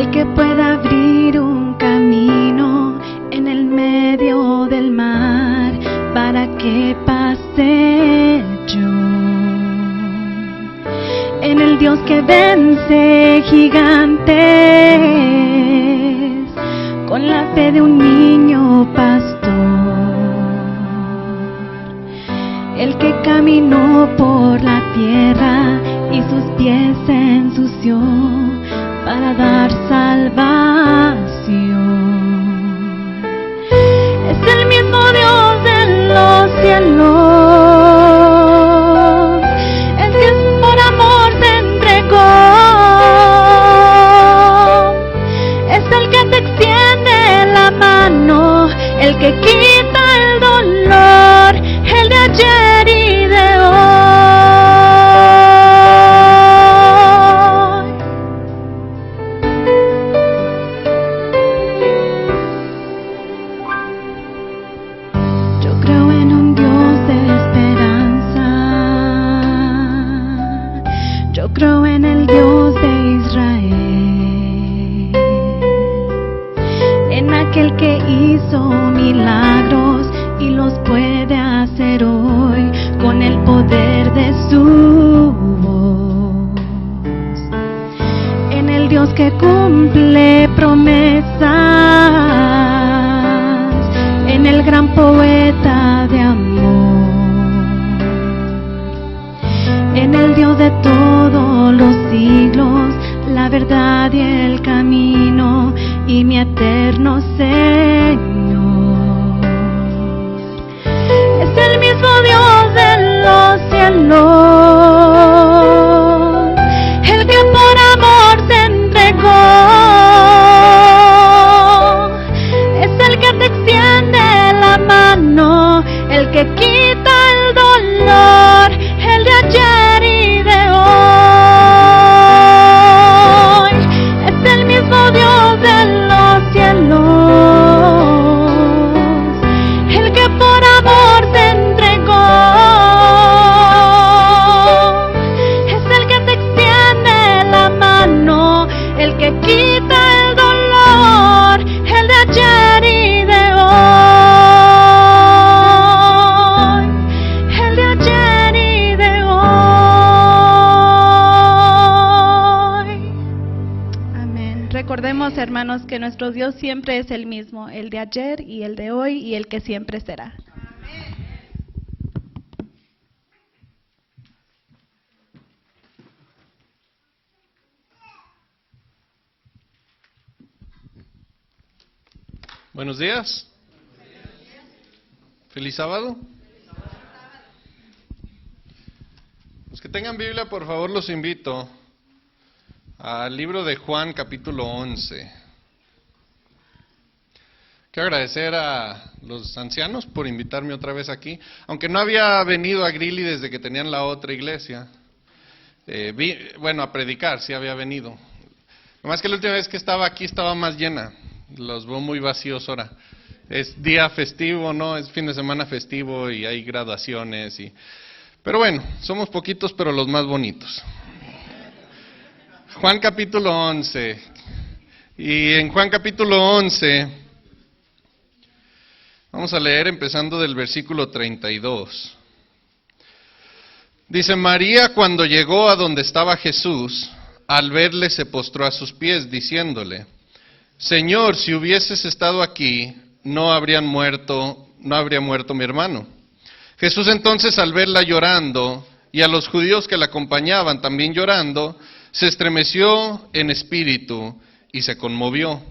el que pueda abrir un camino en el medio del mar para que pase yo. En el Dios que vence gigantes con la fe de un niño pastor, el que caminó por la tierra y sus pies se ensució para dar salvación. Es el mismo Dios de los cielos, el que por amor se entregó, es el que te extiende la mano, el que quita el dolor, el de ayer y de hoy. Yo creo en un Dios de esperanza, yo creo en el Dios de Israel, en aquel que hizo milagros y los puede hacer hoy con el poder de su voz, en el Dios que cumple promesas, en el gran poeta de amor, en el Dios de todos los siglos, la verdad y el camino, y mi eterno Señor. Es el mismo Dios de los cielos, el que por amor se entregó, es el que te extiende la mano, el que quita el dolor, el de ayer y de hoy. Es el mismo Dios de los cielos, el que por amor se entregó, es el que te extiende la mano, el que quita el dolor, el de ayer y de hoy, el de ayer y de hoy. Amén. Recordemos, hermanos, que nuestro Dios siempre es el mismo, el de ayer y el de hoy y el que siempre será. Buenos días. Feliz sábado. Los que tengan Biblia, por favor, los invito al libro de Juan, capítulo 11. Quiero agradecer a los ancianos por invitarme otra vez aquí, aunque no había venido a Greeley desde que tenían la otra iglesia. A predicar, sí había venido. Lo más que la última vez que estaba aquí estaba más llena. Los veo muy vacíos ahora. Es día festivo, ¿no? Es fin de semana festivo y hay graduaciones. Pero bueno, somos poquitos, pero los más bonitos. Juan capítulo 11. Y en Juan capítulo 11, vamos a leer empezando del versículo 32. Dice: María, cuando llegó a donde estaba Jesús, al verle se postró a sus pies, diciéndole: Señor, si hubieses estado aquí, no habría muerto mi hermano. Jesús entonces, al verla llorando, y a los judíos que la acompañaban también llorando, se estremeció en espíritu y se conmovió.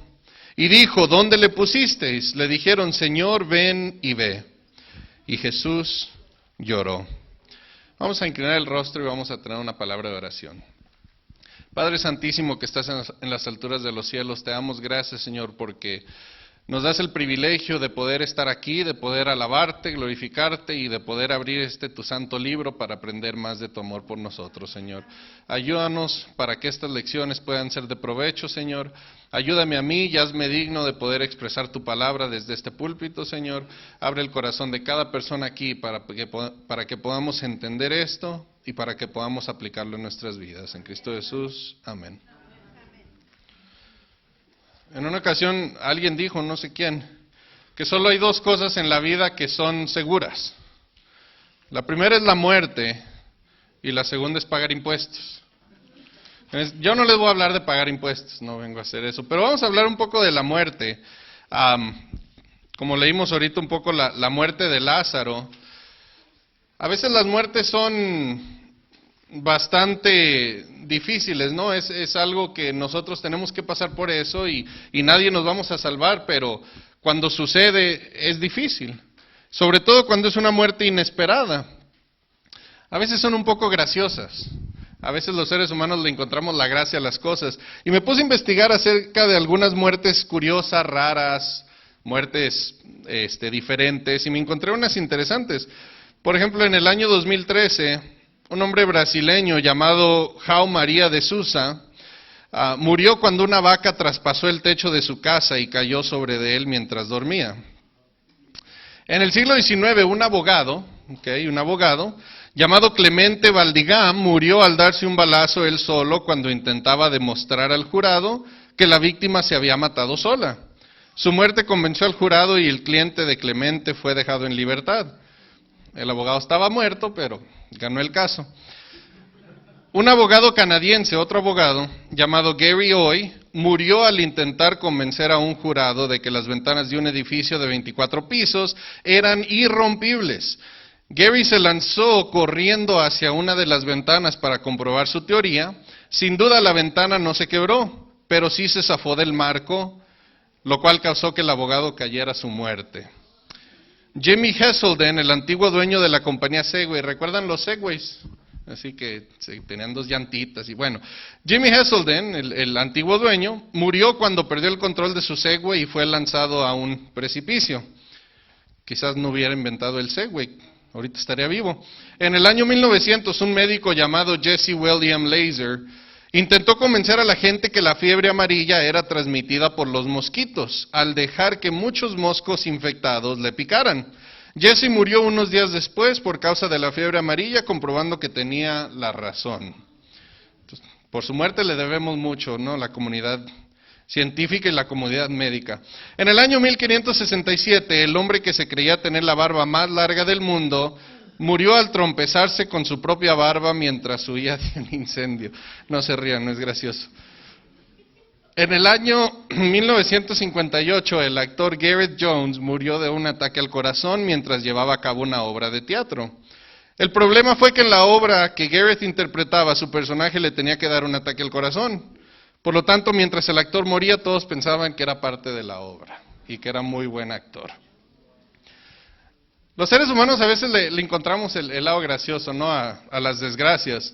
Y dijo: ¿Dónde le pusisteis? Le dijeron: Señor, ven y ve. Y Jesús lloró. Vamos a inclinar el rostro y vamos a tener una palabra de oración. Padre Santísimo que estás en las alturas de los cielos, te damos gracias, Señor, porque nos das el privilegio de poder estar aquí, de poder alabarte, glorificarte y de poder abrir tu santo libro para aprender más de tu amor por nosotros, Señor. Ayúdanos para que estas lecciones puedan ser de provecho, Señor. Ayúdame a mí y hazme digno de poder expresar tu palabra desde este púlpito, Señor. Abre el corazón de cada persona aquí para que podamos entender esto y para que podamos aplicarlo en nuestras vidas. En Cristo Jesús, amén. En una ocasión alguien dijo, no sé quién, que solo hay dos cosas en la vida que son seguras. La primera es la muerte y la segunda es pagar impuestos. Yo no les voy a hablar de pagar impuestos, no vengo a hacer eso, pero vamos a hablar un poco de la muerte. Como leímos ahorita un poco la muerte de Lázaro, a veces las muertes son bastante difíciles, ¿no? Es algo que nosotros tenemos que pasar por eso y nadie nos vamos a salvar, pero cuando sucede es difícil, sobre todo cuando es una muerte inesperada. A veces son un poco graciosas. A veces los seres humanos le encontramos la gracia a las cosas. Y me puse a investigar acerca de algunas muertes curiosas, raras, muertes diferentes, y me encontré unas interesantes. Por ejemplo, en el año 2013, un hombre brasileño llamado João Maria de Souza murió cuando una vaca traspasó el techo de su casa y cayó sobre de él mientras dormía. En el siglo XIX, un abogado llamado Clemente Valdigam murió al darse un balazo él solo cuando intentaba demostrar al jurado que la víctima se había matado sola. Su muerte convenció al jurado y el cliente de Clemente fue dejado en libertad. El abogado estaba muerto, pero ganó el caso. Un abogado canadiense, otro abogado, llamado Gary Hoy, murió al intentar convencer a un jurado de que las ventanas de un edificio de 24 pisos eran irrompibles. Gary se lanzó corriendo hacia una de las ventanas para comprobar su teoría. Sin duda la ventana no se quebró, pero sí se zafó del marco, lo cual causó que el abogado cayera a su muerte. Jimmy Heselden, el antiguo dueño de la compañía Segway, ¿recuerdan los Segways? Así que tenían dos llantitas y bueno. Jimmy Heselden, el antiguo dueño, murió cuando perdió el control de su Segway y fue lanzado a un precipicio. Quizás no hubiera inventado el Segway, ahorita estaría vivo. En el año 1900, un médico llamado Jesse William Laser intentó convencer a la gente que la fiebre amarilla era transmitida por los mosquitos, al dejar que muchos moscos infectados le picaran. Jesse murió unos días después por causa de la fiebre amarilla, comprobando que tenía la razón. Entonces, por su muerte le debemos mucho, ¿no? La comunidad científica y la comunidad médica. En el año 1567, el hombre que se creía tener la barba más larga del mundo murió al trompezarse con su propia barba mientras huía de un incendio. No se rían, no es gracioso. En el año 1958, el actor Gareth Jones murió de un ataque al corazón mientras llevaba a cabo una obra de teatro. El problema fue que en la obra que Gareth interpretaba, su personaje le tenía que dar un ataque al corazón. Por lo tanto, mientras el actor moría, todos pensaban que era parte de la obra y que era muy buen actor. Los seres humanos a veces le encontramos el lado gracioso, ¿no? A las desgracias.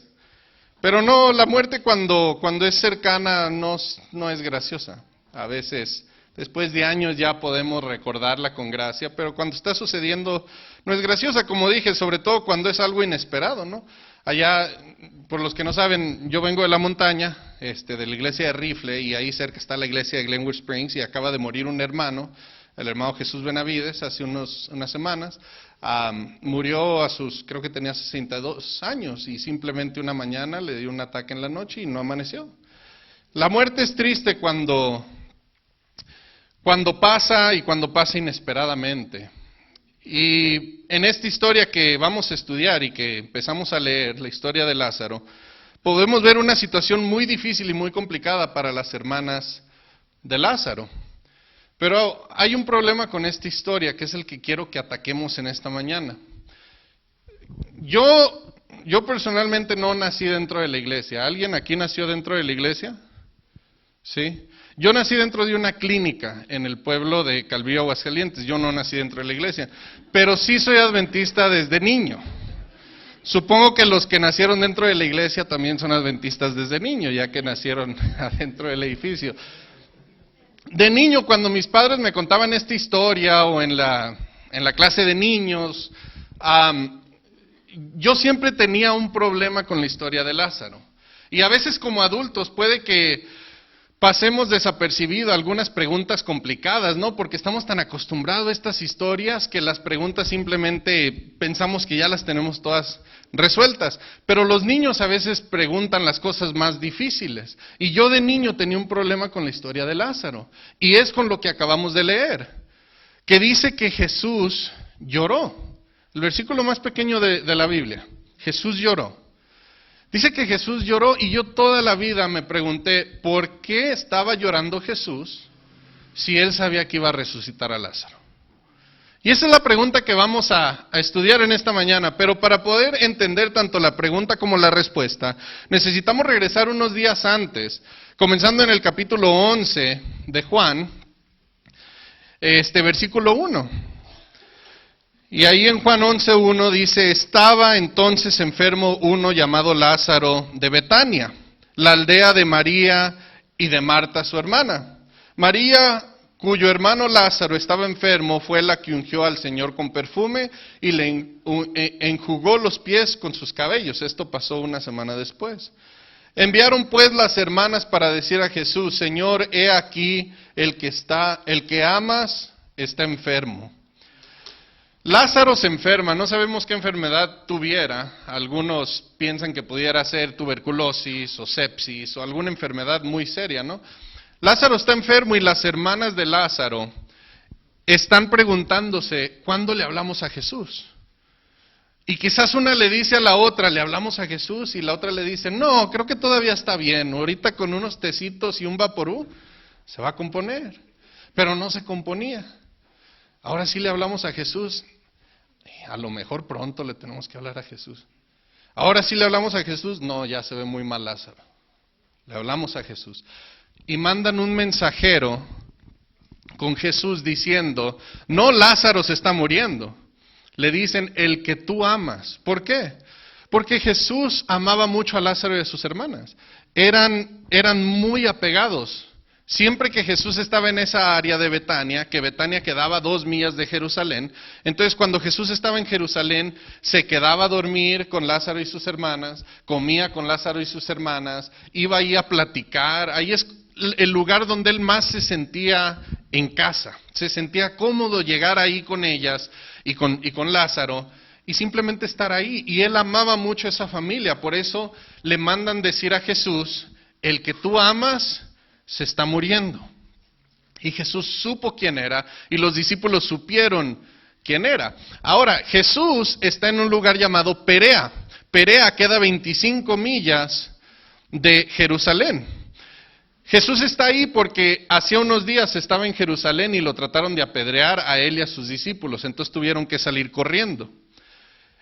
Pero no, la muerte cuando es cercana no es graciosa. A veces, después de años ya podemos recordarla con gracia, pero cuando está sucediendo no es graciosa, como dije, sobre todo cuando es algo inesperado, ¿no? Allá, por los que no saben, yo vengo de la montaña, de la iglesia de Rifle, y ahí cerca está la iglesia de Glenwood Springs, y acaba de morir un hermano, el hermano Jesús Benavides, hace unas semanas. Murió creo que tenía 62 años y simplemente una mañana le dio un ataque en la noche y no amaneció. La muerte es triste cuando pasa y cuando pasa inesperadamente. Y en esta historia que vamos a estudiar y que empezamos a leer, la historia de Lázaro, podemos ver una situación muy difícil y muy complicada para las hermanas de Lázaro. Pero hay un problema con esta historia, que es el que quiero que ataquemos en esta mañana. Yo personalmente no nací dentro de la iglesia. ¿Alguien aquí nació dentro de la iglesia? ¿Sí? Yo nací dentro de una clínica en el pueblo de Calvillo, Aguascalientes. Yo no nací dentro de la iglesia, pero sí soy adventista desde niño. Supongo que los que nacieron dentro de la iglesia también son adventistas desde niño, ya que nacieron adentro del edificio. De niño, cuando mis padres me contaban esta historia o en la clase de niños, yo siempre tenía un problema con la historia de Lázaro. Y a veces como adultos puede que pasemos desapercibido algunas preguntas complicadas, ¿no? Porque estamos tan acostumbrados a estas historias que las preguntas simplemente pensamos que ya las tenemos todas resueltas. Pero los niños a veces preguntan las cosas más difíciles. Y yo de niño tenía un problema con la historia de Lázaro. Y es con lo que acabamos de leer, que dice que Jesús lloró. El versículo más pequeño de la Biblia. Jesús lloró. Dice que Jesús lloró y yo toda la vida me pregunté, ¿por qué estaba llorando Jesús si él sabía que iba a resucitar a Lázaro? Y esa es la pregunta que vamos a estudiar en esta mañana, pero para poder entender tanto la pregunta como la respuesta, necesitamos regresar unos días antes, comenzando en el capítulo 11 de Juan, versículo 1. Y ahí en Juan 11:1 dice, estaba entonces enfermo uno llamado Lázaro de Betania, la aldea de María y de Marta su hermana. María, cuyo hermano Lázaro estaba enfermo, fue la que ungió al Señor con perfume y le enjugó los pies con sus cabellos. Esto pasó una semana después. Enviaron pues las hermanas para decir a Jesús, Señor, he aquí el que amas está enfermo. Lázaro se enferma, no sabemos qué enfermedad tuviera, algunos piensan que pudiera ser tuberculosis o sepsis o alguna enfermedad muy seria, ¿no? Lázaro está enfermo y las hermanas de Lázaro están preguntándose, ¿cuándo le hablamos a Jesús? Y quizás una le dice a la otra, le hablamos a Jesús, y la otra le dice, no, creo que todavía está bien, ahorita con unos tecitos y un vaporú se va a componer, pero no se componía. Ahora sí le hablamos a Jesús, a lo mejor pronto le tenemos que hablar a Jesús. Ahora sí le hablamos a Jesús, no, ya se ve muy mal Lázaro. Le hablamos a Jesús. Y mandan un mensajero con Jesús diciendo, no, Lázaro se está muriendo. Le dicen, el que tú amas. ¿Por qué? Porque Jesús amaba mucho a Lázaro y a sus hermanas. Eran muy apegados. Siempre que Jesús estaba en esa área de Betania, que Betania quedaba a 2 millas de Jerusalén, entonces cuando Jesús estaba en Jerusalén, se quedaba a dormir con Lázaro y sus hermanas, comía con Lázaro y sus hermanas, iba ahí a platicar, ahí es el lugar donde él más se sentía en casa, se sentía cómodo llegar ahí con ellas y con Lázaro, y simplemente estar ahí, y él amaba mucho a esa familia, por eso le mandan decir a Jesús, el que tú amas se está muriendo. Y Jesús supo quién era y los discípulos supieron quién era. Ahora, Jesús está en un lugar llamado Perea. Perea queda 25 millas de Jerusalén. Jesús está ahí porque hacía unos días estaba en Jerusalén y lo trataron de apedrear a él y a sus discípulos, entonces tuvieron que salir corriendo.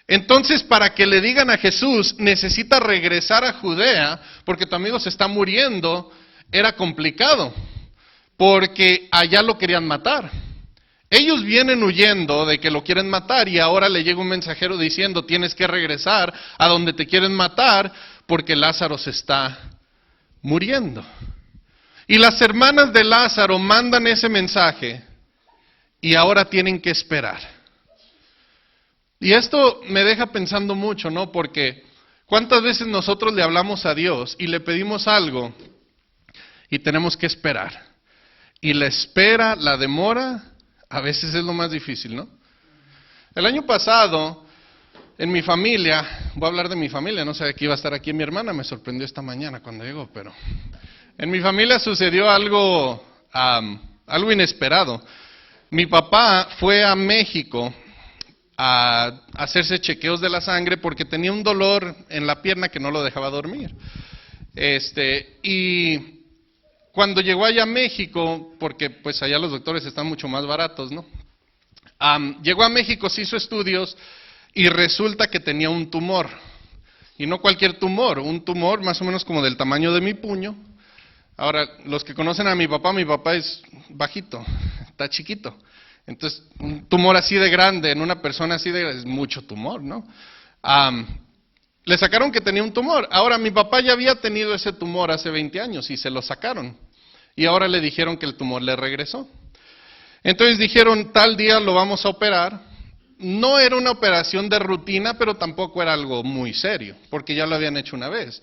Entonces, para que le digan a Jesús, necesita regresar a Judea porque tu amigo se está muriendo, era complicado, porque allá lo querían matar. Ellos vienen huyendo de que lo quieren matar y ahora le llega un mensajero diciendo, tienes que regresar a donde te quieren matar porque Lázaro se está muriendo. Y las hermanas de Lázaro mandan ese mensaje y ahora tienen que esperar. Y esto me deja pensando mucho, ¿no? Porque ¿cuántas veces nosotros le hablamos a Dios y le pedimos algo y tenemos que esperar? Y la espera, la demora, a veces es lo más difícil, ¿no? El año pasado, en mi familia, voy a hablar de mi familia, no sabía que iba a estar aquí mi hermana, me sorprendió esta mañana cuando llegó, pero en mi familia sucedió algo inesperado. Mi papá fue a México a hacerse chequeos de la sangre porque tenía un dolor en la pierna que no lo dejaba dormir. Y cuando llegó allá a México, porque pues allá los doctores están mucho más baratos, ¿no? Llegó a México, se hizo estudios y resulta que tenía un tumor. Y no cualquier tumor, un tumor más o menos como del tamaño de mi puño. Ahora, los que conocen a mi papá es bajito, está chiquito. Entonces, un tumor así de grande en una persona así de grande es mucho tumor, ¿no? Le sacaron que tenía un tumor. Ahora, mi papá ya había tenido ese tumor hace 20 años y se lo sacaron. Y ahora le dijeron que el tumor le regresó. Entonces dijeron, tal día lo vamos a operar. No era una operación de rutina, pero tampoco era algo muy serio, porque ya lo habían hecho una vez.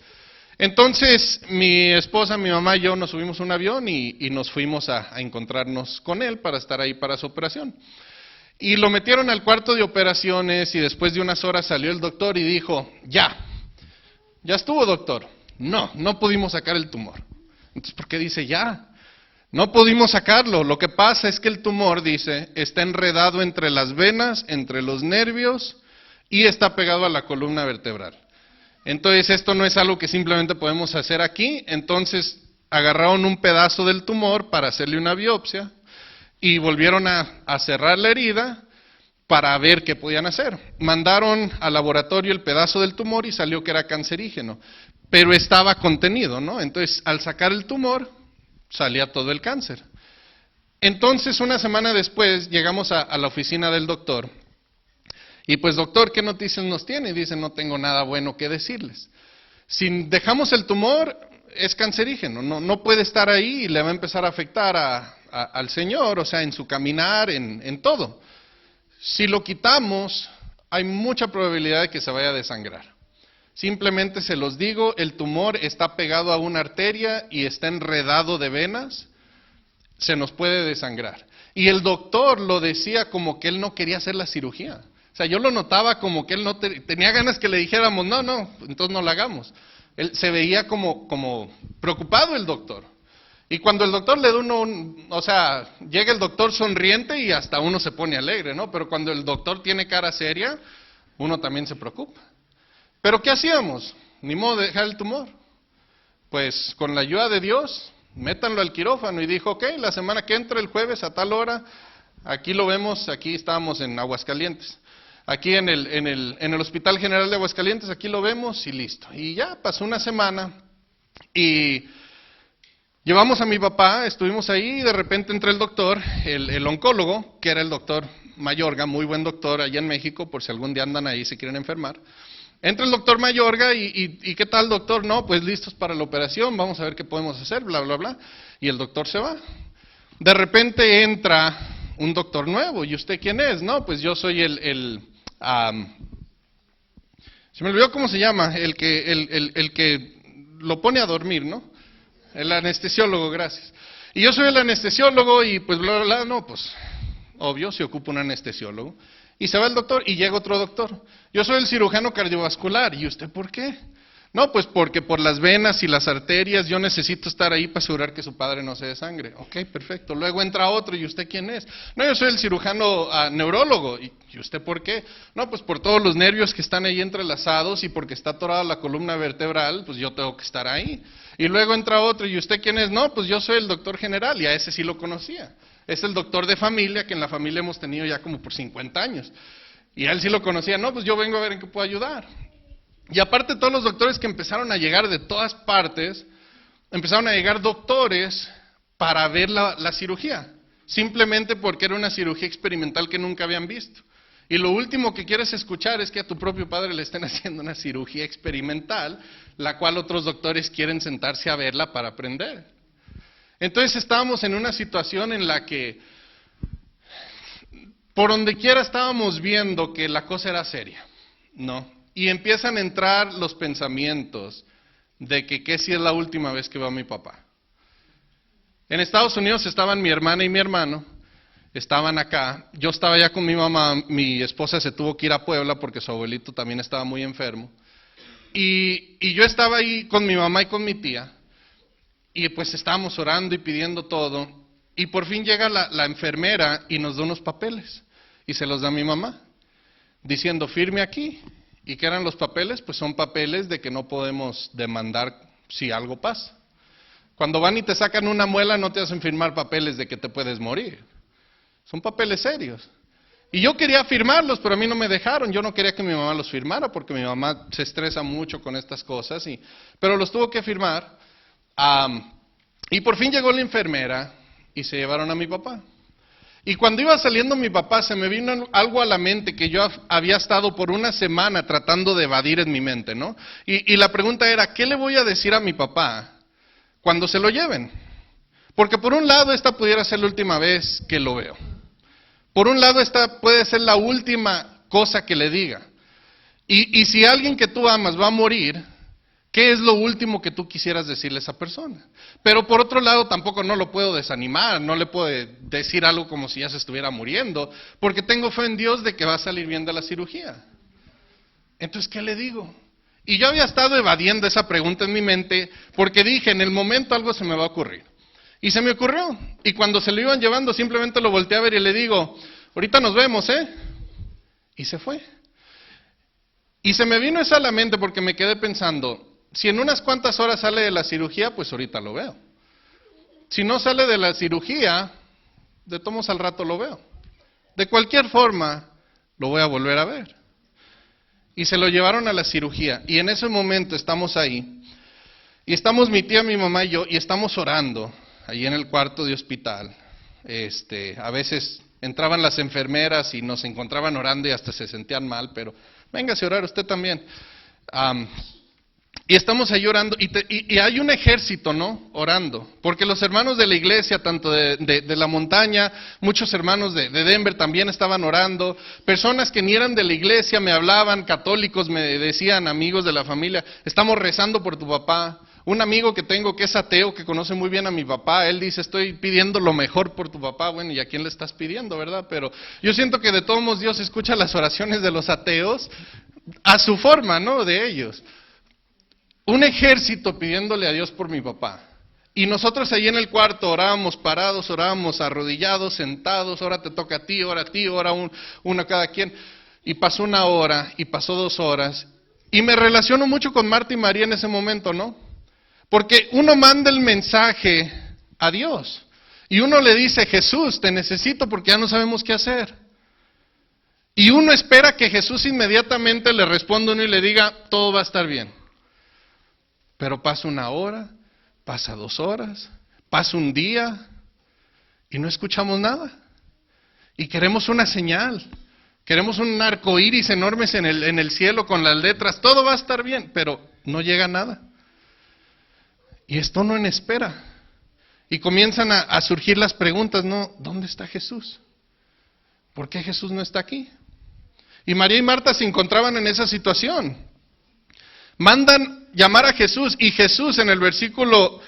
Entonces, mi esposa, mi mamá y yo nos subimos a un avión y nos fuimos a encontrarnos con él para estar ahí para su operación. Y lo metieron al cuarto de operaciones y después de unas horas salió el doctor y dijo, ya estuvo, doctor. No pudimos sacar el tumor. Entonces, ¿por qué dice ya? No pudimos sacarlo. Lo que pasa es que el tumor, dice, está enredado entre las venas, entre los nervios y está pegado a la columna vertebral. Entonces, esto no es algo que simplemente podemos hacer aquí. Entonces, agarraron un pedazo del tumor para hacerle una biopsia y volvieron a cerrar la herida para ver qué podían hacer. Mandaron al laboratorio el pedazo del tumor y salió que era cancerígeno, pero estaba contenido, ¿no? Entonces, al sacar el tumor, salía todo el cáncer. Entonces, una semana después, llegamos a la oficina del doctor. Y pues, doctor, ¿qué noticias nos tiene? Y dice, no tengo nada bueno que decirles. Si dejamos el tumor, es cancerígeno, no puede estar ahí y le va a empezar a afectar al señor, o sea, en su caminar, en todo. Si lo quitamos, hay mucha probabilidad de que se vaya a desangrar. Simplemente se los digo, el tumor está pegado a una arteria y está enredado de venas, se nos puede desangrar. Y el doctor lo decía como que él no quería hacer la cirugía. O sea, yo lo notaba como que él no tenía ganas que le dijéramos, no, entonces no la hagamos. Él se veía como preocupado el doctor. Y cuando el doctor le da o sea, llega el doctor sonriente y hasta uno se pone alegre, ¿no? Pero cuando el doctor tiene cara seria, uno también se preocupa. ¿Pero qué hacíamos? Ni modo de dejar el tumor. Pues con la ayuda de Dios, métanlo al quirófano. Y dijo, ok, la semana que entra, el jueves a tal hora, aquí lo vemos, aquí estábamos en Aguascalientes. Aquí en el Hospital General de Aguascalientes, aquí lo vemos y listo. Y ya pasó una semana y llevamos a mi papá, estuvimos ahí y de repente entra el doctor, el oncólogo, que era el doctor Mayorga, muy buen doctor allá en México, por si algún día andan ahí y se quieren enfermar. Entra el doctor Mayorga y ¿qué tal, doctor? No, pues listos para la operación, vamos a ver qué podemos hacer, bla, bla, bla. Y el doctor se va. De repente entra un doctor nuevo, ¿y usted quién es? No, pues yo soy se me olvidó cómo se llama, el que lo pone a dormir, ¿no? El anestesiólogo, gracias. Y yo soy el anestesiólogo y pues bla, bla, bla, no, pues obvio, se ocupa un anestesiólogo. Y se va el doctor y llega otro doctor. Yo soy el cirujano cardiovascular, ¿y usted por qué? No, pues porque por las venas y las arterias yo necesito estar ahí para asegurar que su padre no se desangre. Ok, perfecto. Luego entra otro, ¿y usted quién es? No, yo soy el cirujano neurólogo. ¿Y usted por qué? No, pues por todos los nervios que están ahí entrelazados y porque está atorada la columna vertebral, pues yo tengo que estar ahí. Y luego entra otro, ¿y usted quién es? No, pues yo soy el doctor general, y a ese sí lo conocía. Es el doctor de familia, que en la familia hemos tenido ya como por 50 años. Y a él sí lo conocía. No, pues yo vengo a ver en qué puedo ayudar. Y aparte todos los doctores que empezaron a llegar de todas partes, empezaron a llegar doctores para ver la cirugía, simplemente porque era una cirugía experimental que nunca habían visto. Y lo último que quieres escuchar es que a tu propio padre le estén haciendo una cirugía experimental, la cual otros doctores quieren sentarse a verla para aprender. Entonces estábamos en una situación en la que por donde quiera estábamos viendo que la cosa era seria, ¿no? Y empiezan a entrar los pensamientos de que si es la última vez que veo a mi papá. En Estados Unidos estaban mi hermana y mi hermano, estaban acá. Yo estaba ya con mi mamá, mi esposa se tuvo que ir a Puebla porque su abuelito también estaba muy enfermo. Y yo estaba ahí con mi mamá y con mi tía, y pues estábamos orando y pidiendo todo. Y por fin llega la enfermera y nos da unos papeles, y se los da a mi mamá, diciendo, firme aquí. ¿Y qué eran los papeles? Pues son papeles de que no podemos demandar si algo pasa. Cuando van y te sacan una muela, no te hacen firmar papeles de que te puedes morir. Son papeles serios. Y yo quería firmarlos, pero a mí no me dejaron. Yo no quería que mi mamá los firmara, porque mi mamá se estresa mucho con estas cosas. Pero los tuvo que firmar. Y por fin llegó la enfermera y se llevaron a mi papá. Y cuando iba saliendo mi papá, se me vino algo a la mente que yo había estado por una semana tratando de evadir en mi mente, ¿no? Y la pregunta era, ¿qué le voy a decir a mi papá cuando se lo lleven? Porque por un lado, esta pudiera ser la última vez que lo veo. Por un lado, esta puede ser la última cosa que le diga. Y si alguien que tú amas va a morir, ¿qué es lo último que tú quisieras decirle a esa persona? Pero por otro lado, tampoco no lo puedo desanimar, no le puedo decir algo como si ya se estuviera muriendo, porque tengo fe en Dios de que va a salir bien de la cirugía. Entonces, ¿qué le digo? Y yo había estado evadiendo esa pregunta en mi mente, porque dije, en el momento algo se me va a ocurrir. Y se me ocurrió, y cuando se lo iban llevando, simplemente lo volteé a ver y le digo, ahorita nos vemos, ¿eh? Y se fue. Y se me vino eso a la mente porque me quedé pensando, si en unas cuantas horas sale de la cirugía, pues ahorita lo veo. Si no sale de la cirugía, de todos al rato lo veo. De cualquier forma, lo voy a volver a ver. Y se lo llevaron a la cirugía. Y en ese momento estamos ahí. Y estamos mi tía, mi mamá y yo, y estamos orando, ahí en el cuarto de hospital. A veces entraban las enfermeras y nos encontraban orando y hasta se sentían mal, pero véngase a orar usted también. Y estamos ahí orando, y hay un ejército, ¿no? Orando, porque los hermanos de la iglesia, tanto de la montaña, muchos hermanos de Denver también estaban orando, personas que ni eran de la iglesia me hablaban, católicos me decían, amigos de la familia, estamos rezando por tu papá. Un amigo que tengo que es ateo, que conoce muy bien a mi papá, él dice, estoy pidiendo lo mejor por tu papá. Bueno, ¿y a quién le estás pidiendo, verdad? Pero yo siento que de todos modos Dios escucha las oraciones de los ateos a su forma, ¿no? De ellos. Un ejército pidiéndole a Dios por mi papá. Y nosotros ahí en el cuarto orábamos parados, orábamos arrodillados, sentados, ahora te toca a ti, ahora uno cada quien. Y pasó 1 hora, y pasó 2 horas. Y me relaciono mucho con Marta y María en ese momento, ¿no? Porque uno manda el mensaje a Dios. Y uno le dice, Jesús, te necesito porque ya no sabemos qué hacer. Y uno espera que Jesús inmediatamente le responda uno y le diga, todo va a estar bien. Pero pasa 1 hora, pasa 2 horas, pasa 1 día y no escuchamos nada. Y queremos una señal, queremos un arco iris enormes en el cielo con las letras, todo va a estar bien, pero no llega nada. Y esto no en espera. Y comienzan a surgir las preguntas, ¿no? ¿Dónde está Jesús? ¿Por qué Jesús no está aquí? Y María y Marta se encontraban en esa situación. Mandan llamar a Jesús, y Jesús en el versículo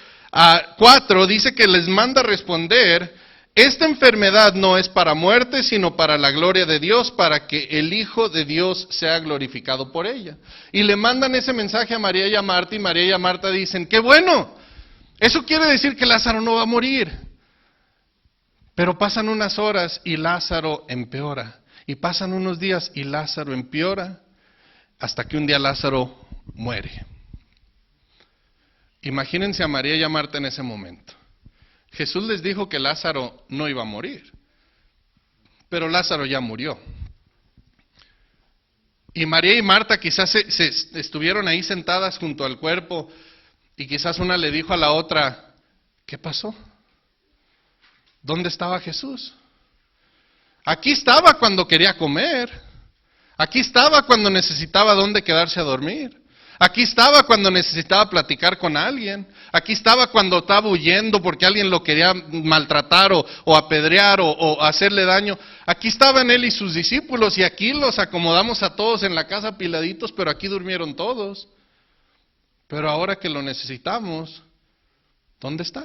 4 dice que les manda responder, esta enfermedad no es para muerte, sino para la gloria de Dios, para que el Hijo de Dios sea glorificado por ella. Y le mandan ese mensaje a María y a Marta dicen, ¡qué bueno! Eso quiere decir que Lázaro no va a morir. Pero pasan unas horas y Lázaro empeora. Y pasan unos días y Lázaro empeora, hasta que un día Lázaro muere. Imagínense a María y a Marta en ese momento. Jesús les dijo que Lázaro no iba a morir, pero Lázaro ya murió. Y María y Marta quizás se estuvieron ahí sentadas junto al cuerpo, y quizás una le dijo a la otra, ¿qué pasó? ¿Dónde estaba Jesús? Aquí estaba cuando quería comer, aquí estaba cuando necesitaba dónde quedarse a dormir. Aquí estaba cuando necesitaba platicar con alguien. Aquí estaba cuando estaba huyendo porque alguien lo quería maltratar o apedrear o hacerle daño. Aquí estaban él y sus discípulos, y aquí los acomodamos a todos en la casa apiladitos, pero aquí durmieron todos. Pero ahora que lo necesitamos, ¿dónde está?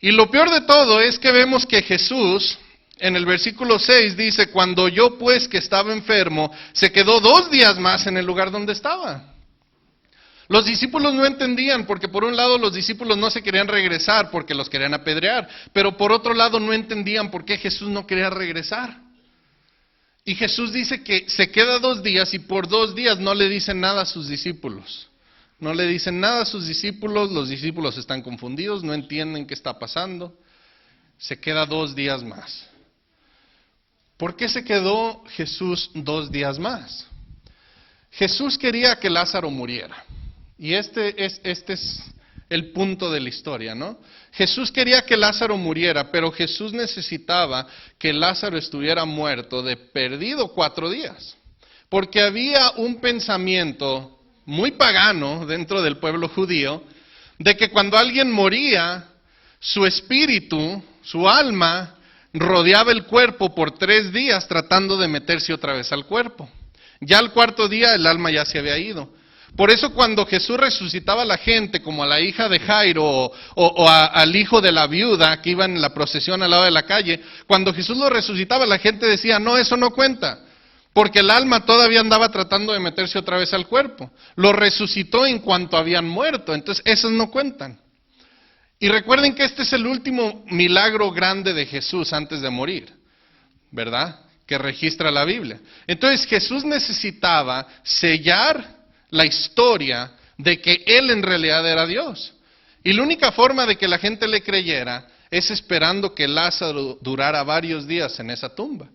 Y lo peor de todo es que vemos que Jesús, en el versículo 6 dice, cuando oyó pues que estaba enfermo, se quedó 2 días más en el lugar donde estaba. Los discípulos no entendían, porque por un lado los discípulos no se querían regresar porque los querían apedrear, pero por otro lado no entendían por qué Jesús no quería regresar. Y Jesús dice que se queda 2 días, y por 2 días no le dicen nada a sus discípulos. No le dicen nada a sus discípulos, los discípulos están confundidos, no entienden qué está pasando. Se queda 2 días más. ¿Por qué se quedó Jesús 2 días más? Jesús quería que Lázaro muriera. Y este es el punto de la historia, ¿no? Jesús quería que Lázaro muriera, pero Jesús necesitaba que Lázaro estuviera muerto de perdido 4 días. Porque había un pensamiento muy pagano dentro del pueblo judío, de que cuando alguien moría, su espíritu, su alma, rodeaba el cuerpo por 3 días tratando de meterse otra vez al cuerpo. Ya al cuarto día el alma ya se había ido. Por eso cuando Jesús resucitaba a la gente, como a la hija de Jairo al hijo de la viuda que iba en la procesión al lado de la calle, cuando Jesús lo resucitaba la gente decía, no, eso no cuenta, porque el alma todavía andaba tratando de meterse otra vez al cuerpo. Lo resucitó en cuanto habían muerto, entonces esos no cuentan. Y recuerden que este es el último milagro grande de Jesús antes de morir, ¿verdad? Que registra la Biblia. Entonces Jesús necesitaba sellar la historia de que Él en realidad era Dios. Y la única forma de que la gente le creyera es esperando que Lázaro durara varios días en esa tumba.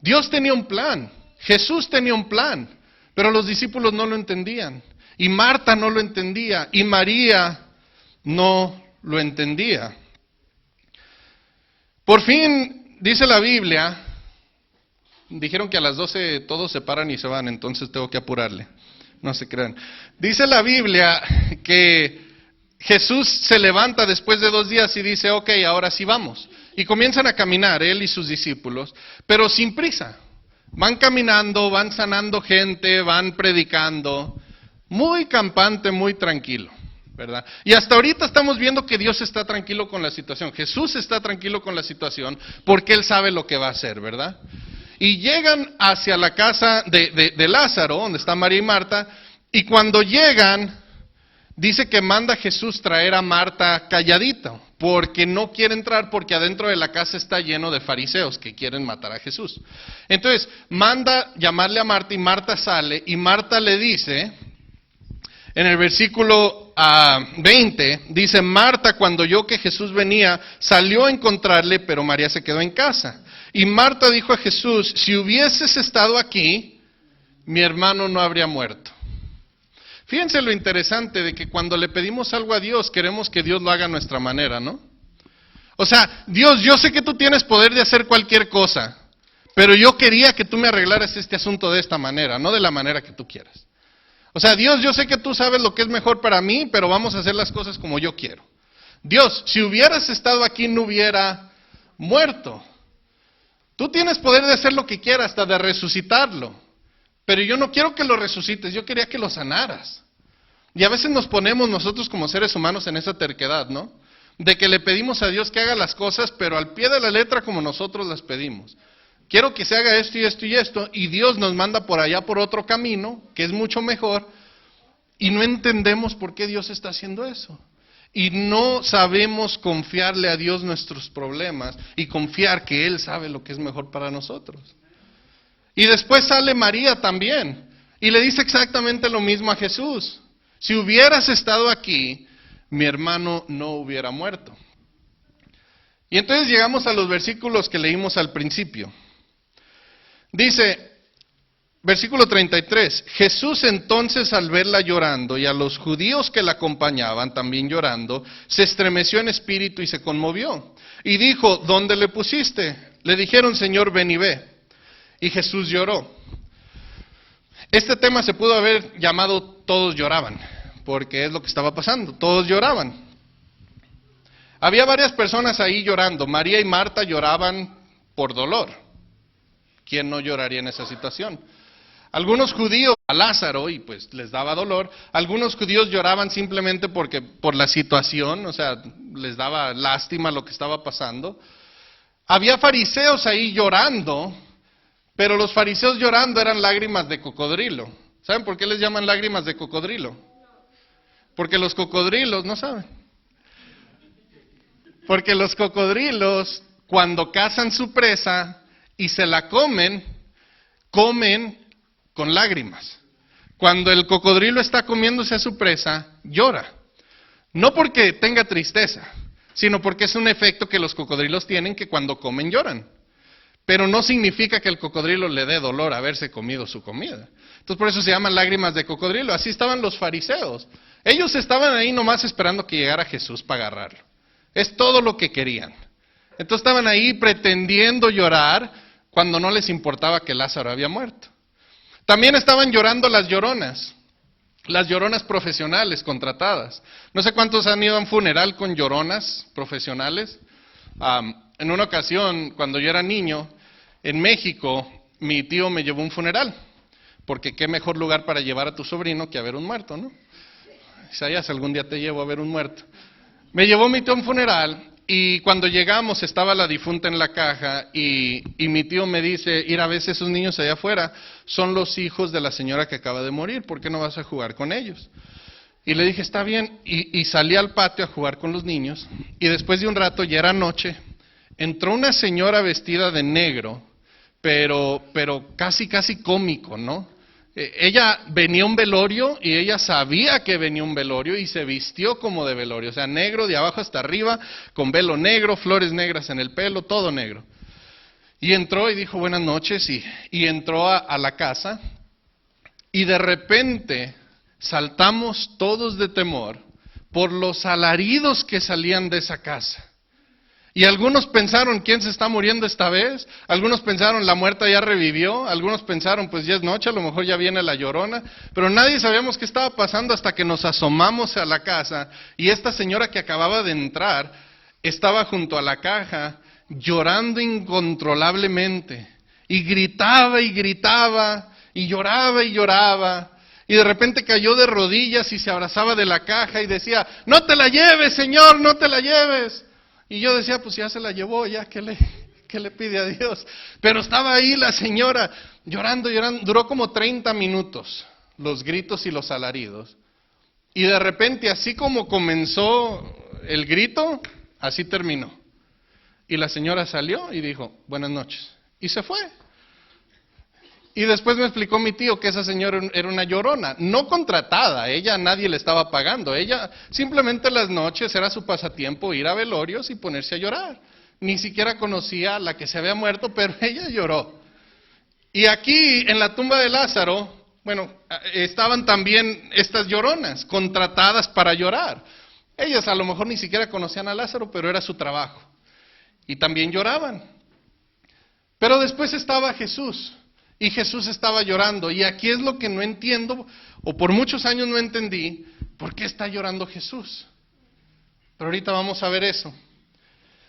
Dios tenía un plan, Jesús tenía un plan, pero los discípulos no lo entendían. Y Marta no lo entendía, y María no lo entendía. Por fin, dice la Biblia, dijeron que a las 12 todos se paran y se van, entonces tengo que apurarle. No se crean. Dice la Biblia que Jesús se levanta después de 2 días y dice, ok, ahora sí vamos. Y comienzan a caminar, él y sus discípulos, pero sin prisa. Van caminando, van sanando gente, van predicando, muy campante, muy tranquilo, ¿verdad? Y hasta ahorita estamos viendo que Dios está tranquilo con la situación. Jesús está tranquilo con la situación porque Él sabe lo que va a hacer, ¿verdad? Y llegan hacia la casa de Lázaro, donde está María y Marta, y cuando llegan, dice que manda Jesús traer a Marta calladita, porque no quiere entrar, porque adentro de la casa está lleno de fariseos que quieren matar a Jesús. Entonces, manda llamarle a Marta, y Marta sale, y Marta le dice, en el versículo 20, dice, Marta, cuando oyó que Jesús venía, salió a encontrarle, pero María se quedó en casa. Y Marta dijo a Jesús, si hubieses estado aquí, mi hermano no habría muerto. Fíjense lo interesante de que cuando le pedimos algo a Dios, queremos que Dios lo haga a nuestra manera, ¿no? O sea, Dios, yo sé que tú tienes poder de hacer cualquier cosa, pero yo quería que tú me arreglaras este asunto de esta manera, no de la manera que tú quieras. O sea, Dios, yo sé que tú sabes lo que es mejor para mí, pero vamos a hacer las cosas como yo quiero. Dios, si hubieras estado aquí, no hubiera muerto. Tú tienes poder de hacer lo que quieras, hasta de resucitarlo. Pero yo no quiero que lo resucites, yo quería que lo sanaras. Y a veces nos ponemos nosotros como seres humanos en esa terquedad, ¿no? De que le pedimos a Dios que haga las cosas, pero al pie de la letra como nosotros las pedimos. Quiero que se haga esto y esto y esto, y Dios nos manda por allá por otro camino, que es mucho mejor, y no entendemos por qué Dios está haciendo eso. Y no sabemos confiarle a Dios nuestros problemas y confiar que Él sabe lo que es mejor para nosotros. Y después sale María también y le dice exactamente lo mismo a Jesús. Si hubieras estado aquí, mi hermano no hubiera muerto. Y entonces llegamos a los versículos que leímos al principio. Dice, versículo 33, Jesús entonces al verla llorando y a los judíos que la acompañaban también llorando, se estremeció en espíritu y se conmovió. Y dijo, ¿dónde le pusiste? Le dijeron, Señor, ven y ve. Y Jesús lloró. Este tema se pudo haber llamado Todos lloraban, porque es lo que estaba pasando, todos lloraban. Había varias personas ahí llorando, María y Marta lloraban por dolor. ¿Quién no lloraría en esa situación? Algunos judíos a Lázaro y pues les daba dolor, algunos judíos lloraban simplemente porque por la situación, o sea, les daba lástima lo que estaba pasando. Había fariseos ahí llorando, pero los fariseos llorando eran lágrimas de cocodrilo. ¿Saben por qué les llaman lágrimas de cocodrilo? Porque los cocodrilos, no saben. Porque los cocodrilos, cuando cazan su presa y se la comen, comen con lágrimas. Cuando el cocodrilo está comiéndose a su presa, llora. No porque tenga tristeza, sino porque es un efecto que los cocodrilos tienen que cuando comen lloran. Pero no significa que el cocodrilo le dé dolor haberse comido su comida. Entonces por eso se llaman lágrimas de cocodrilo. Así estaban los fariseos. Ellos estaban ahí nomás esperando que llegara Jesús para agarrarlo. Es todo lo que querían. Entonces estaban ahí pretendiendo llorar cuando no les importaba que Lázaro había muerto. También estaban llorando las lloronas profesionales contratadas. No sé cuántos han ido a un funeral con lloronas profesionales. En una ocasión, cuando yo era niño, en México, mi tío me llevó a un funeral. porque qué mejor lugar para llevar a tu sobrino que a ver un muerto, ¿no? Isaías, algún día te llevo a ver un muerto. Me llevó mi tío a un funeral y cuando llegamos estaba la difunta en la caja y mi tío me dice, ir a veces esos niños allá afuera son los hijos de la señora que acaba de morir, ¿por qué no vas a jugar con ellos? Y le dije, está bien, y salí al patio a jugar con los niños y después de un rato, ya era noche, entró una señora vestida de negro, pero casi cómico, ¿no? Ella venía a un velorio y ella sabía que venía un velorio y se vistió como de velorio, o sea, negro de abajo hasta arriba, con velo negro, flores negras en el pelo, todo negro. Y entró y dijo buenas noches y entró a la casa y de repente saltamos todos de temor por los alaridos que salían de esa casa. Y algunos pensaron, ¿quién se está muriendo esta vez? Algunos pensaron, la muerta ya revivió. Algunos pensaron, pues ya es noche, a lo mejor ya viene la llorona. Pero nadie sabíamos qué estaba pasando hasta que nos asomamos a la casa. Y esta señora que acababa de entrar estaba junto a la caja llorando incontrolablemente. Y gritaba y gritaba y lloraba y lloraba. Y de repente cayó de rodillas y se abrazaba de la caja y decía, no te la lleves, Señor, no te la lleves. Y yo decía, pues ya se la llevó, ya, ¿qué le pide a Dios? Pero estaba ahí la señora llorando, duró como 30 minutos, los gritos y los alaridos. Y de repente, así como comenzó el grito, así terminó. Y la señora salió y dijo, buenas noches, y se fue. Y después me explicó mi tío que esa señora era una llorona, no contratada, ella nadie le estaba pagando, ella simplemente las noches era su pasatiempo ir a velorios y ponerse a llorar. Ni siquiera conocía a la que se había muerto, pero ella lloró. Y aquí en la tumba de Lázaro, bueno, estaban también estas lloronas, contratadas para llorar. Ellas a lo mejor ni siquiera conocían a Lázaro, pero era su trabajo. Y también lloraban. Pero después estaba Jesús. Y Jesús estaba llorando, y aquí es lo que no entiendo, o por muchos años no entendí, ¿por qué está llorando Jesús? Pero ahorita vamos a ver eso.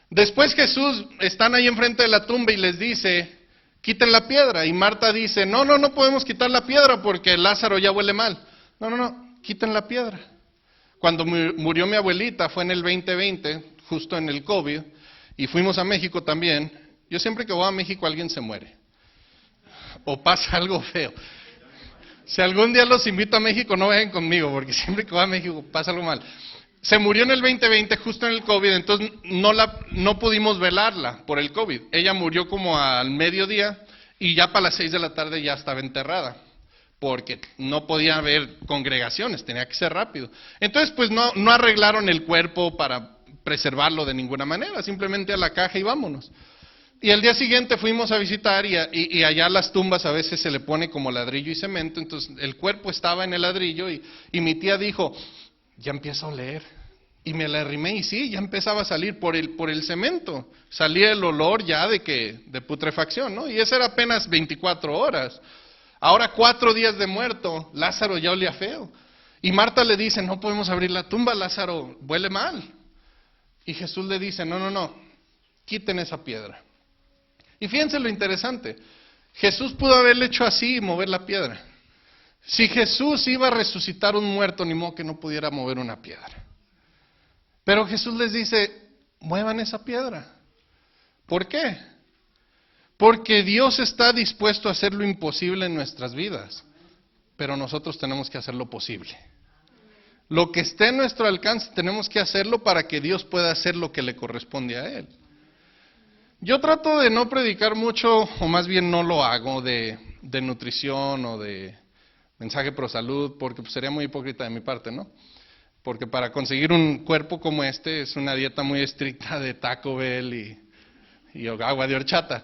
Después Jesús, están ahí enfrente de la tumba y les dice, quiten la piedra, y Marta dice, no podemos quitar la piedra porque Lázaro ya huele mal. No, quiten la piedra. Cuando murió mi abuelita, fue en el 2020, justo en el COVID, y fuimos a México también. Yo siempre que voy a México alguien se muere. O pasa algo feo. Si algún día los invito a México, no vayan conmigo, porque siempre que voy a México pasa algo mal. Se murió en el 2020, justo en el COVID, entonces no pudimos velarla por el COVID. Ella murió como al mediodía y ya para las 6 de la tarde ya estaba enterrada, porque no podía haber congregaciones, tenía que ser rápido. Entonces pues no arreglaron el cuerpo para preservarlo de ninguna manera, simplemente a la caja y vámonos. Y al día siguiente fuimos a visitar y allá las tumbas a veces se le pone como ladrillo y cemento, entonces el cuerpo estaba en el ladrillo y mi tía dijo, ya empieza a oler. Y me la arrimé y sí, ya empezaba a salir por el cemento, salía el olor ya de putrefacción, ¿no? Y eso era apenas 24 horas. Ahora 4 días de muerto, Lázaro ya olía feo. Y Marta le dice, no podemos abrir la tumba, Lázaro huele mal. Y Jesús le dice, no, quiten esa piedra. Y fíjense lo interesante, Jesús pudo haberle hecho así y mover la piedra. Si Jesús iba a resucitar un muerto, ni modo que no pudiera mover una piedra. Pero Jesús les dice, muevan esa piedra. ¿Por qué? Porque Dios está dispuesto a hacer lo imposible en nuestras vidas, pero nosotros tenemos que hacer lo posible. Lo que esté en nuestro alcance tenemos que hacerlo para que Dios pueda hacer lo que le corresponde a Él. Yo trato de no predicar mucho, o más bien no lo hago, de nutrición o de mensaje pro salud, porque pues sería muy hipócrita de mi parte, ¿no? Porque para conseguir un cuerpo como este es una dieta muy estricta de Taco Bell y agua de horchata.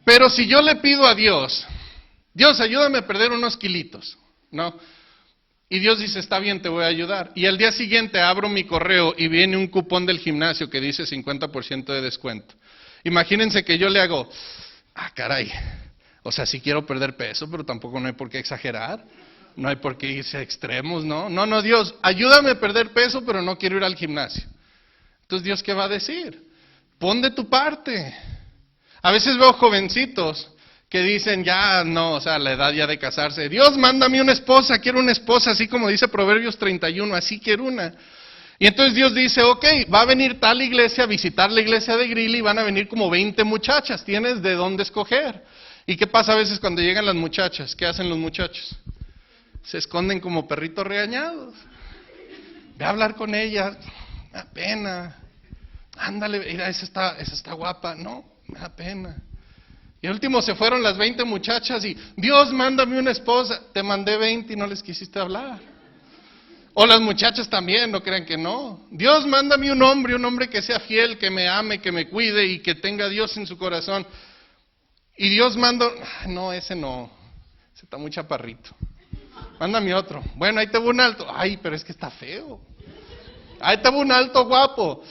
Pero si yo le pido a Dios, ayúdame a perder unos kilitos, ¿no? Y Dios dice, está bien, te voy a ayudar. Y al día siguiente abro mi correo y viene un cupón del gimnasio que dice 50% de descuento. Imagínense que yo le hago, caray, o sea, sí quiero perder peso, pero tampoco no hay por qué exagerar, no hay por qué irse a extremos, ¿no? No, Dios, ayúdame a perder peso, pero no quiero ir al gimnasio. Entonces, ¿Dios qué va a decir? Pon de tu parte. A veces veo jovencitos que dicen ya no, o sea, la edad ya de casarse. Dios, mándame una esposa, quiero una esposa, así como dice Proverbios 31, así quiero una. Y entonces Dios dice, ok, va a venir tal iglesia a visitar la iglesia de Greeley y van a venir como 20 muchachas, tienes de dónde escoger. ¿Y qué pasa a veces cuando llegan las muchachas? ¿Qué hacen los muchachos? Se esconden como perritos regañados. Ve a hablar con ella, me da pena. Ándale, mira, esa está guapa. No, me da pena. Y al último se fueron las 20 muchachas y, Dios, mándame una esposa. Te mandé 20 y no les quisiste hablar. O las muchachas también, no crean que no. Dios, mándame un hombre que sea fiel, que me ame, que me cuide y que tenga a Dios en su corazón. Y Dios manda, no, ese está muy chaparrito. Mándame otro. Bueno, ahí te va un alto. Ay, pero es que está feo. Ahí te va un alto guapo.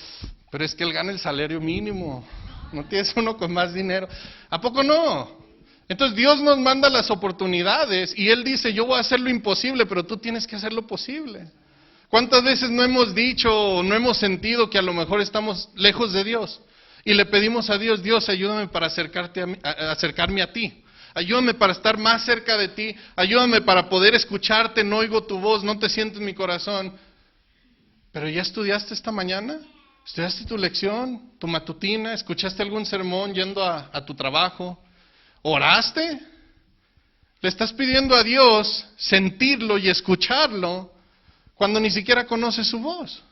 Pero es que él gana el salario mínimo. No tienes uno con más dinero. ¿A poco no? Entonces Dios nos manda las oportunidades y Él dice, yo voy a hacer lo imposible, pero tú tienes que hacer lo posible. ¿Cuántas veces no hemos dicho o no hemos sentido que a lo mejor estamos lejos de Dios? Y le pedimos a Dios, Dios, ayúdame para acercarme a ti. Ayúdame para estar más cerca de ti. Ayúdame para poder escucharte, no oigo tu voz, no te siento en mi corazón. ¿Pero ya estudiaste esta mañana? ¿Estudiaste tu lección, tu matutina? ¿Escuchaste algún sermón yendo a tu trabajo? ¿Oraste? Le estás pidiendo a Dios sentirlo y escucharlo cuando ni siquiera conoces su voz.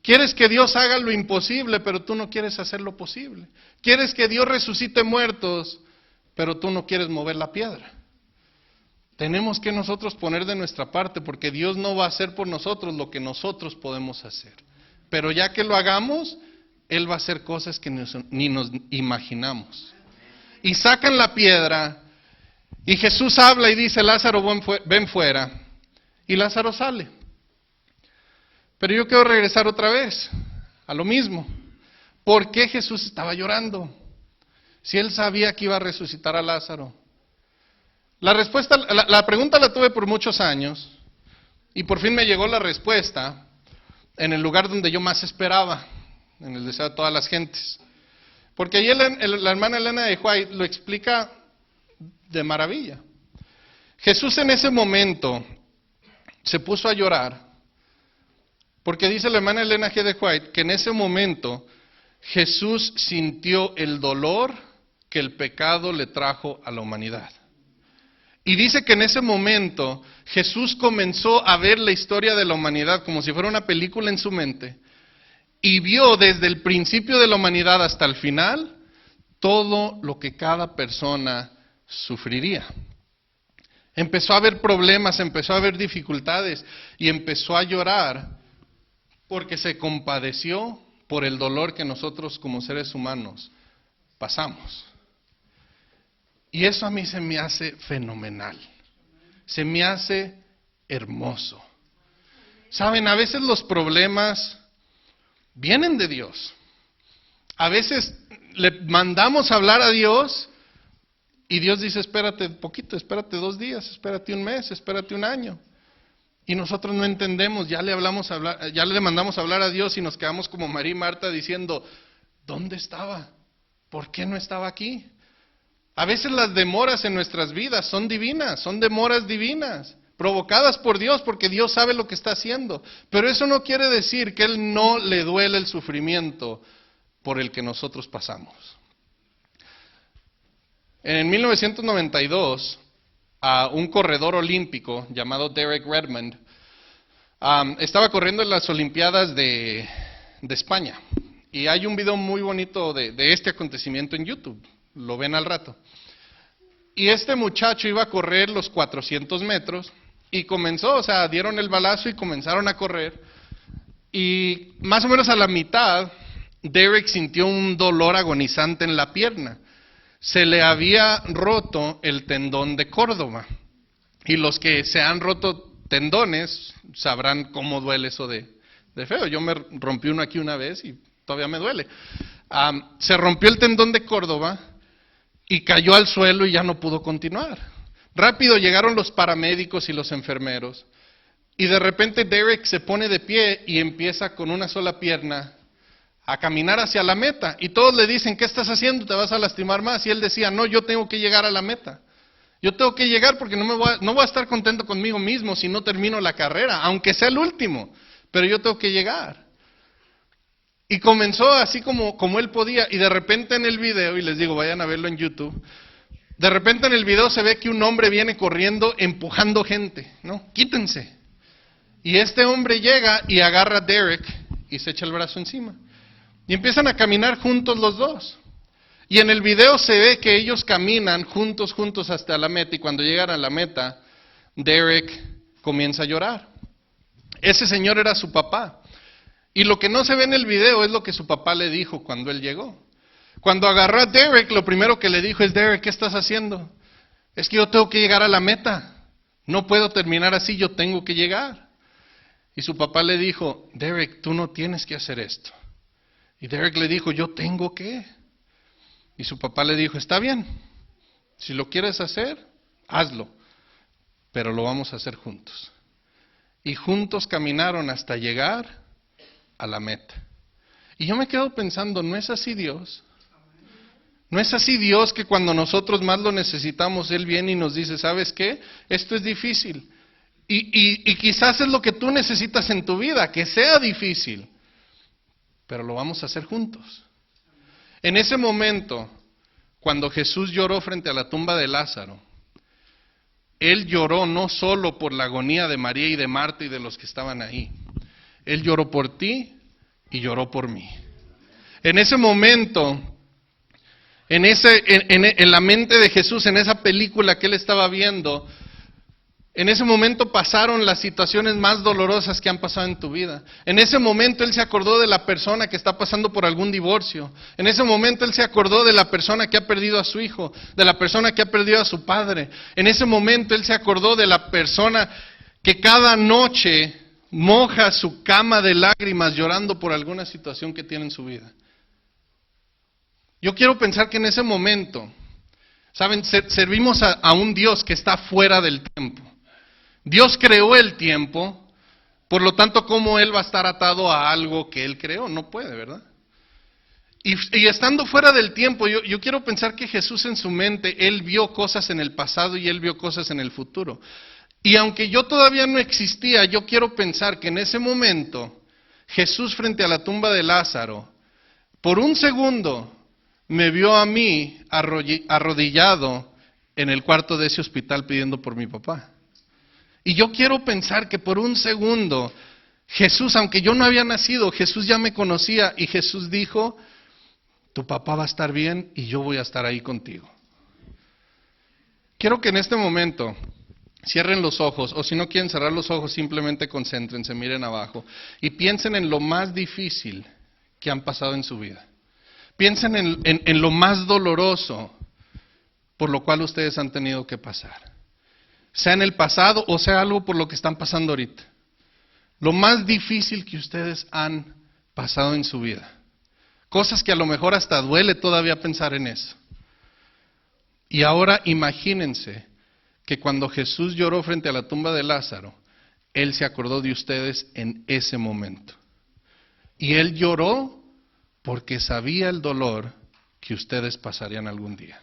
Quieres que Dios haga lo imposible, pero tú no quieres hacer lo posible. Quieres que Dios resucite muertos, pero tú no quieres mover la piedra. Tenemos que nosotros poner de nuestra parte, porque Dios no va a hacer por nosotros lo que nosotros podemos hacer. Pero ya que lo hagamos, Él va a hacer cosas que ni nos imaginamos. Y sacan la piedra, y Jesús habla y dice, Lázaro, ven fuera. Y Lázaro sale. Pero yo quiero regresar otra vez a lo mismo. ¿Por qué Jesús estaba llorando? Si Él sabía que iba a resucitar a Lázaro. La pregunta la tuve por muchos años, y por fin me llegó la respuesta en el lugar donde yo más esperaba, en el deseo de todas las gentes. Porque ahí la hermana Elena de White lo explica de maravilla. Jesús en ese momento se puso a llorar, porque dice la hermana Elena G. de White que en ese momento Jesús sintió el dolor que el pecado le trajo a la humanidad. Y dice que en ese momento Jesús comenzó a ver la historia de la humanidad como si fuera una película en su mente. Y vio desde el principio de la humanidad hasta el final todo lo que cada persona sufriría. Empezó a haber problemas, empezó a haber dificultades y empezó a llorar porque se compadeció por el dolor que nosotros como seres humanos pasamos. Y eso a mí se me hace fenomenal, se me hace hermoso. Saben, a veces los problemas vienen de Dios. A veces le mandamos a hablar a Dios y Dios dice, espérate poquito, espérate 2 días, espérate 1 mes, espérate 1 año. Y nosotros no entendemos, ya le mandamos a hablar a Dios y nos quedamos como María y Marta diciendo, ¿dónde estaba? ¿Por qué no estaba aquí? A veces las demoras en nuestras vidas son divinas, son demoras divinas, provocadas por Dios, porque Dios sabe lo que está haciendo. Pero eso no quiere decir que Él no le duele el sufrimiento por el que nosotros pasamos. En 1992, un corredor olímpico llamado Derek Redmond estaba corriendo en las Olimpiadas de España. Y hay un video muy bonito de este acontecimiento en YouTube. Lo ven al rato. Y este muchacho iba a correr los 400 metros y comenzó, dieron el balazo y comenzaron a correr. Y más o menos a la mitad, Derek sintió un dolor agonizante en la pierna. Se le había roto el tendón de Córdoba. Y los que se han roto tendones sabrán cómo duele eso de feo. Yo me rompí uno aquí una vez y todavía me duele. Se rompió el tendón de Córdoba y cayó al suelo y ya no pudo continuar. Rápido llegaron los paramédicos y los enfermeros. Y de repente Derek se pone de pie y empieza con una sola pierna a caminar hacia la meta. Y todos le dicen, ¿qué estás haciendo? Te vas a lastimar más. Y él decía, no, yo tengo que llegar a la meta. Yo tengo que llegar porque no voy a estar contento conmigo mismo si no termino la carrera, aunque sea el último. Pero yo tengo que llegar. Y comenzó así como él podía. Y de repente en el video, y les digo, vayan a verlo en YouTube, de repente en el video se ve que un hombre viene corriendo empujando gente, ¿no? Quítense. Y este hombre llega y agarra a Derek y se echa el brazo encima. Y empiezan a caminar juntos los dos. Y en el video se ve que ellos caminan juntos hasta la meta. Y cuando llegan a la meta, Derek comienza a llorar. Ese señor era su papá. Y lo que no se ve en el video es lo que su papá le dijo cuando él llegó. Cuando agarró a Derek, lo primero que le dijo es, Derek, ¿qué estás haciendo? Es que yo tengo que llegar a la meta. No puedo terminar así, yo tengo que llegar. Y su papá le dijo, Derek, tú no tienes que hacer esto. Y Derek le dijo, yo tengo que. Y su papá le dijo, está bien, si lo quieres hacer, hazlo, pero lo vamos a hacer juntos. Y juntos caminaron hasta llegar a la meta. Y yo me quedo pensando, ¿no es así Dios? ¿No es así Dios que cuando nosotros más lo necesitamos, Él viene y nos dice, ¿sabes qué? Esto es difícil. Y quizás es lo que tú necesitas en tu vida, que sea difícil, pero lo vamos a hacer juntos. En ese momento, cuando Jesús lloró frente a la tumba de Lázaro, Él lloró no solo por la agonía de María y de Marta y de los que estaban ahí. Él lloró por ti y lloró por mí. En ese momento, en la mente de Jesús, en esa película que Él estaba viendo, en ese momento pasaron las situaciones más dolorosas que han pasado en tu vida. En ese momento Él se acordó de la persona que está pasando por algún divorcio. En ese momento Él se acordó de la persona que ha perdido a su hijo, de la persona que ha perdido a su padre. En ese momento Él se acordó de la persona que cada noche moja su cama de lágrimas llorando por alguna situación que tiene en su vida. Yo quiero pensar que en ese momento, ¿saben? Servimos a un Dios que está fuera del tiempo. Dios creó el tiempo, por lo tanto, ¿cómo Él va a estar atado a algo que Él creó? No puede, ¿verdad? Y estando fuera del tiempo, yo quiero pensar que Jesús en su mente, Él vio cosas en el pasado y Él vio cosas en el futuro. Y aunque yo todavía no existía, yo quiero pensar que en ese momento, Jesús frente a la tumba de Lázaro, por un segundo, me vio a mí arrodillado en el cuarto de ese hospital pidiendo por mi papá. Y yo quiero pensar que por un segundo, Jesús, aunque yo no había nacido, Jesús ya me conocía y Jesús dijo, tu papá va a estar bien y yo voy a estar ahí contigo. Quiero que en este momento cierren los ojos, o si no quieren cerrar los ojos, simplemente concéntrense, miren abajo y piensen en lo más difícil que han pasado en su vida. Piensen en lo más doloroso por lo cual ustedes han tenido que pasar. Sea en el pasado o sea algo por lo que están pasando ahorita. Lo más difícil que ustedes han pasado en su vida. Cosas que a lo mejor hasta duele todavía pensar en eso. Y ahora imagínense que cuando Jesús lloró frente a la tumba de Lázaro, Él se acordó de ustedes en ese momento. Y Él lloró porque sabía el dolor que ustedes pasarían algún día.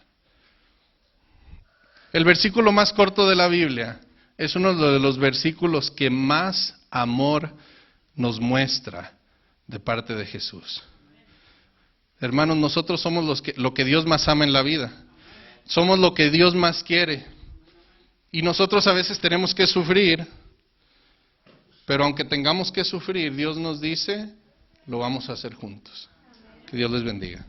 El versículo más corto de la Biblia es uno de los versículos que más amor nos muestra de parte de Jesús. Hermanos, nosotros somos lo que Dios más ama en la vida. Somos lo que Dios más quiere. Y nosotros a veces tenemos que sufrir, pero aunque tengamos que sufrir, Dios nos dice, lo vamos a hacer juntos. Que Dios les bendiga.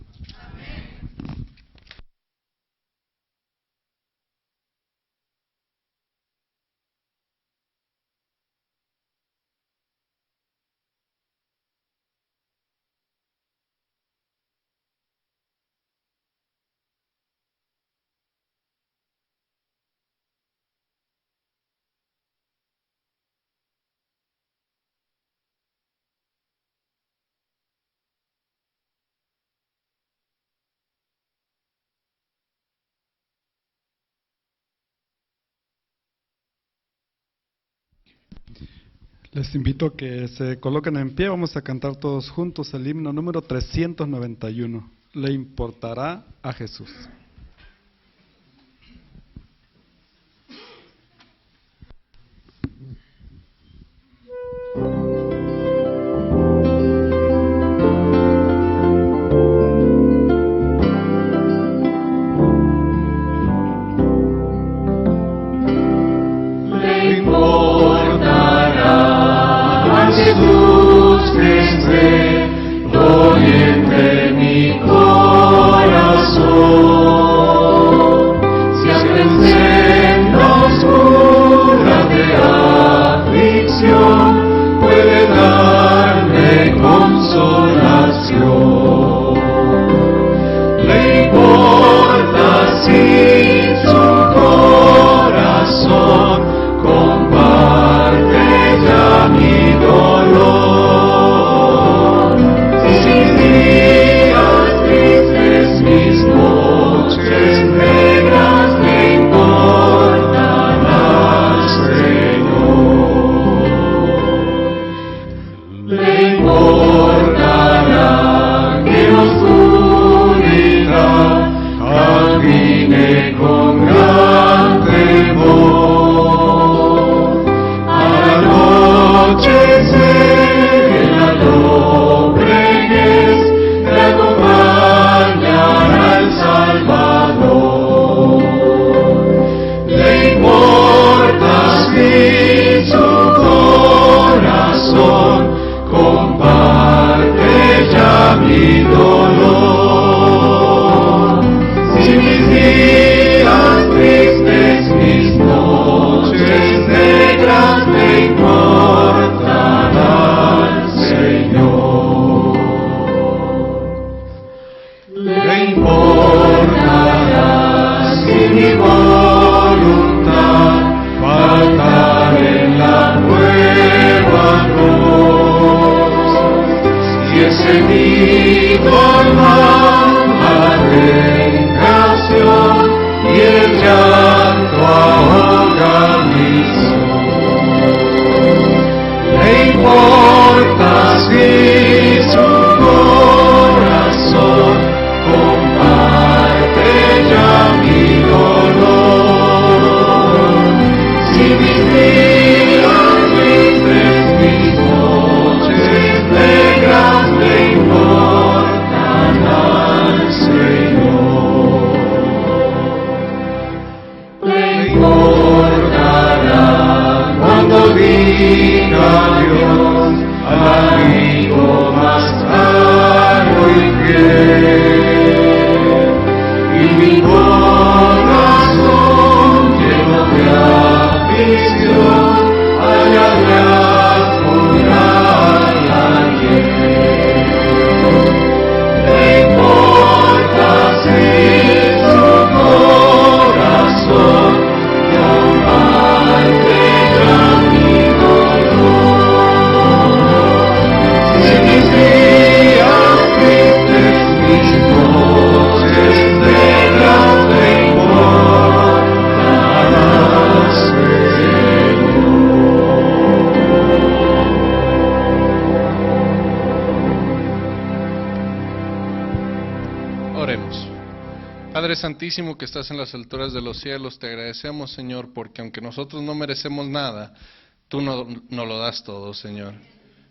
Les invito a que se coloquen en pie. Vamos a cantar todos juntos el himno número 391. Le importará a Jesús. Jesús que esté doliente mi corazón, si hasta en senda oscura de aflicción puede darme consolación. Le importa si su corazón comparte ya mi dolor, si mis días tristes, mis noches negras le importan al Señor. Le importará que en oscuridad camine con gran temor. Al anochecer en la lobreguez de acompañar al Salvador. Le importa si su corazón comparte ya mi dolor, si mis días tristes, mis noches negras le importan al Señor. Le importará si mi voluntad faltar en la nueva cruz, si he cedido al mal, a la tentación y el llanto ahoga mi sol. Le importa si su corazón comparte ya mi dolor, si mis días tristes, mis noches negras le importan al Señor. Le importará cuando diga Dios al amigo más caro y fiel, y mi corazón lleno de aflicción hallará curar la hiel. Le importa si su corazón comparte ya mi dolor, si mis días tristes, mis noches negras le importan al Señor. Oremos. Padre Santísimo que estás en las alturas de los cielos, te agradecemos, Señor, porque aunque nosotros no merecemos nada, tú nos lo das todo, Señor.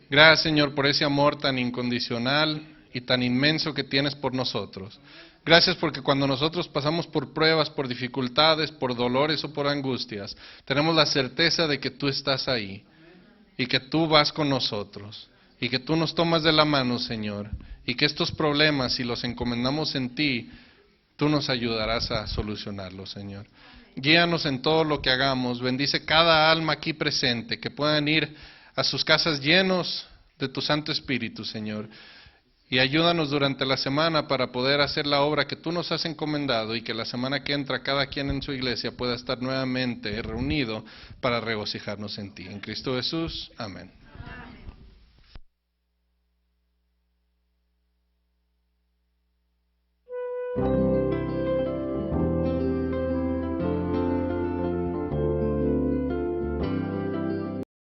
Gracias, Señor, por ese amor tan incondicional y tan inmenso que tienes por nosotros. Gracias porque cuando nosotros pasamos por pruebas, por dificultades, por dolores o por angustias, tenemos la certeza de que tú estás ahí y que tú vas con nosotros y que tú nos tomas de la mano, Señor, y que estos problemas, si los encomendamos en ti, tú nos ayudarás a solucionarlos, Señor. Guíanos en todo lo que hagamos, bendice cada alma aquí presente, que puedan ir a sus casas llenos de tu Santo Espíritu, Señor. Y ayúdanos durante la semana para poder hacer la obra que tú nos has encomendado y que la semana que entra cada quien en su iglesia pueda estar nuevamente reunido para regocijarnos en ti. En Cristo Jesús, amén. Amén.